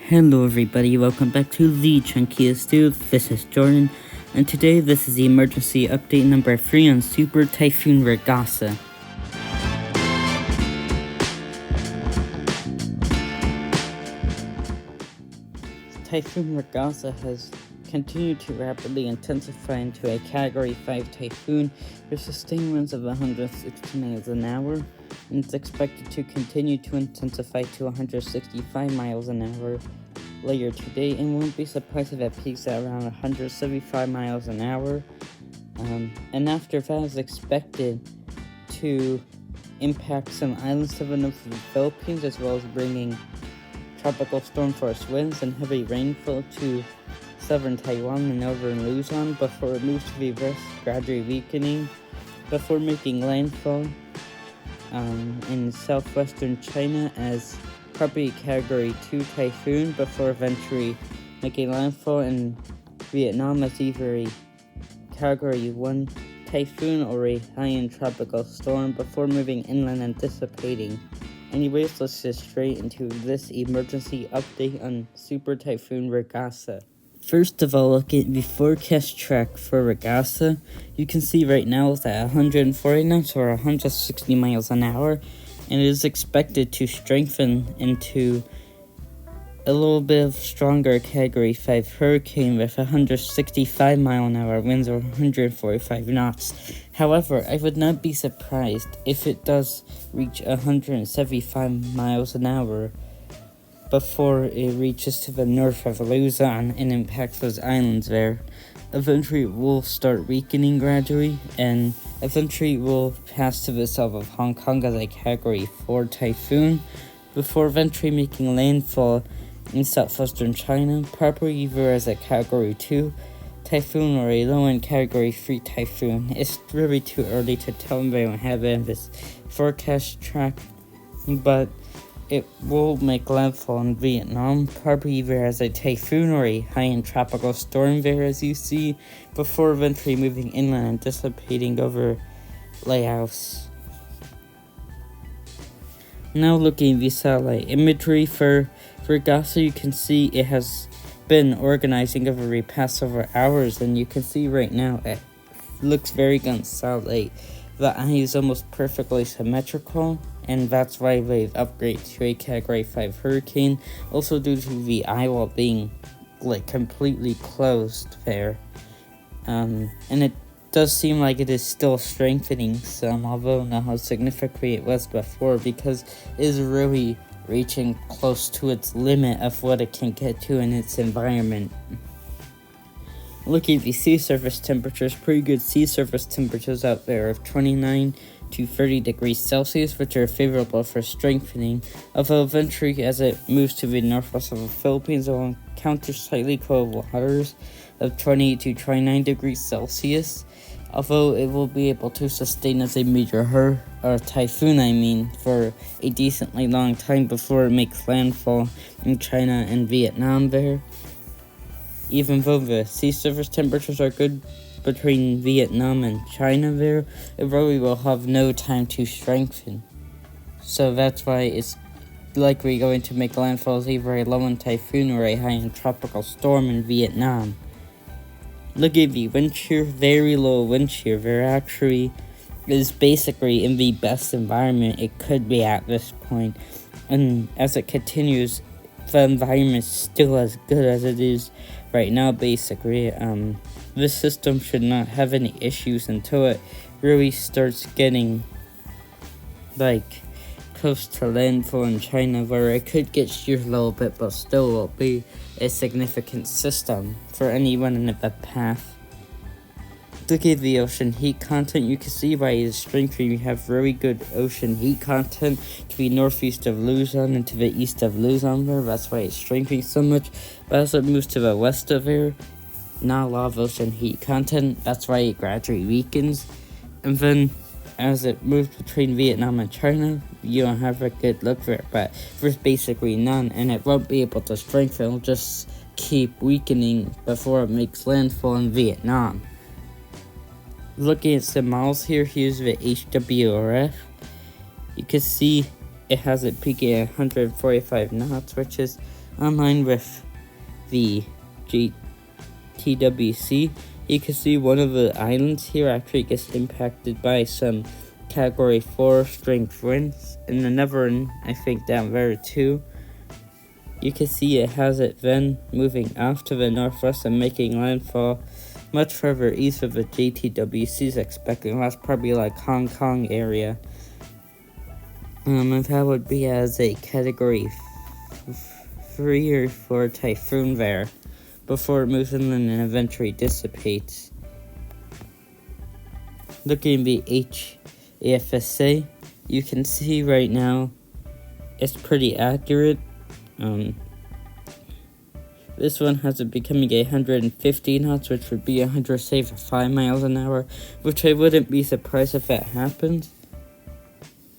Hello everybody, welcome back to the Chunkiest Dude. This is Jordan, and today this is the emergency update number 3 on Super Typhoon Ragasa. Typhoon Ragasa has continued to rapidly intensify into a Category 5 typhoon with sustained winds of 160 miles an hour, and it's expected to continue to intensify to 165 miles an hour later today, and won't be surprised if it peaks at around 175 miles an hour. And after that is expected to impact some islands to the north of the Philippines, as well as bringing tropical storm force winds and heavy rainfall to southern Taiwan and northern Luzon before it moves to the west, gradually weakening before making landfall in southwestern China as probably Category 2 typhoon before eventually making landfall in Vietnam as either a Category 1 typhoon or a high-end tropical storm before moving inland and dissipating. Anyways, let's get straight into this emergency update on Super Typhoon Ragasa. First of all, look at the forecast track for Ragasa. You can see right now it's at 140 knots or 160 miles an hour, and it is expected to strengthen into a little bit of stronger Category 5 hurricane with 165 mile an hour winds or 145 knots. However, I would not be surprised if it does reach 175 miles an hour before it reaches to the north of Luzon and impacts those islands there. Eventually it will start weakening gradually, and eventually it will pass to the south of Hong Kong as a Category 4 typhoon before eventually making landfall in southwestern China, probably either as a Category 2 typhoon or a low-end Category 3 typhoon. It's really too early to tell, and they don't have it in this forecast track, but it will make landfall in Vietnam, probably either as a typhoon or a high-end tropical storm there, as you see, before eventually moving inland and dissipating over Laos. Now looking at the satellite imagery for Ragasa, you can see it has been organizing over the past several hours, and you can see right now it looks very good on satellite. The eye is almost perfectly symmetrical, and that's why they've upgraded to a Category 5 hurricane, also due to the eye wall being completely closed there. And it does seem like it is still strengthening some, although not how significantly it was before, because it is really reaching close to its limit of what it can get to in its environment. Looking at the sea surface temperatures, pretty good sea surface temperatures out there of 29 to 30 degrees Celsius, which are favorable for strengthening, although eventually as it moves to the northwest of the Philippines, it will encounter slightly cold waters of 28 to 29 degrees Celsius, although it will be able to sustain as a major typhoon, for a decently long time before it makes landfall in China and Vietnam there. Even though the sea surface temperatures are good between Vietnam and China there, it really will have no time to strengthen. So that's why it's likely going to make landfall as either a low-end typhoon or a high-end tropical storm in Vietnam. Look at the wind shear, very low wind shear. There actually is basically in the best environment it could be at this point. And as it continues, the environment is still as good as it is right now, basically. This system should not have any issues until it really starts getting close to landfall in China, where it could get sheared a little bit, but still will be a significant system for anyone in the path. Look at the ocean heat content. You can see by its strength we have really good ocean heat content to the northeast of Luzon and to the east of Luzon there. That's why it's strengthening so much. But as it moves to the west of there, not a lot of ocean heat content. That's why it gradually weakens. And then as it moves between Vietnam and China, you don't have a good look for it, but there's basically none, and it won't be able to strengthen. It'll just keep weakening before it makes landfall in Vietnam. Looking at some models here, here's the HWRF. You can see it has it peaking at 145 knots, which is online with the GTWC, you can see one of the islands here actually gets impacted by some Category 4 strength winds, and another one, I think, down there too. You can see it has it then moving off to the northwest and making landfall much further east of the GTWC is expecting. That's probably like Hong Kong area. And that would be as a Category 3 or 4 typhoon there, before it moves inland and eventually dissipates. Looking at the HAFSA, you can see right now it's pretty accurate. This one has it becoming 150 knots, which would be 105 miles an hour, which I wouldn't be surprised if that happens.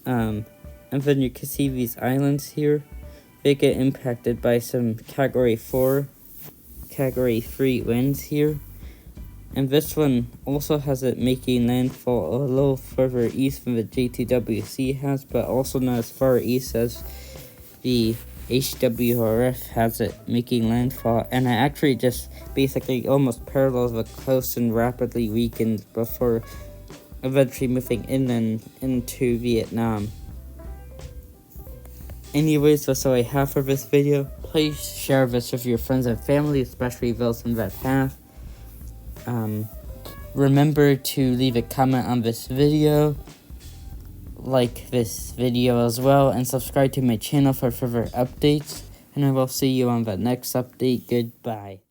And then you can see these islands here. They get impacted by some Category 4, Category 3 winds here. And this one also has it making landfall a little further east than the GTWC has, but also not as far east as the HWRF has it making landfall. And it actually just basically almost parallels the coast and rapidly weakens before eventually moving inland into Vietnam. Anyways, that's all I have for this video. Please share this with your friends and family, especially those in that path. Remember to leave a comment on this video, like this video as well, and subscribe to my channel for further updates. And I will see you on the next update. Goodbye.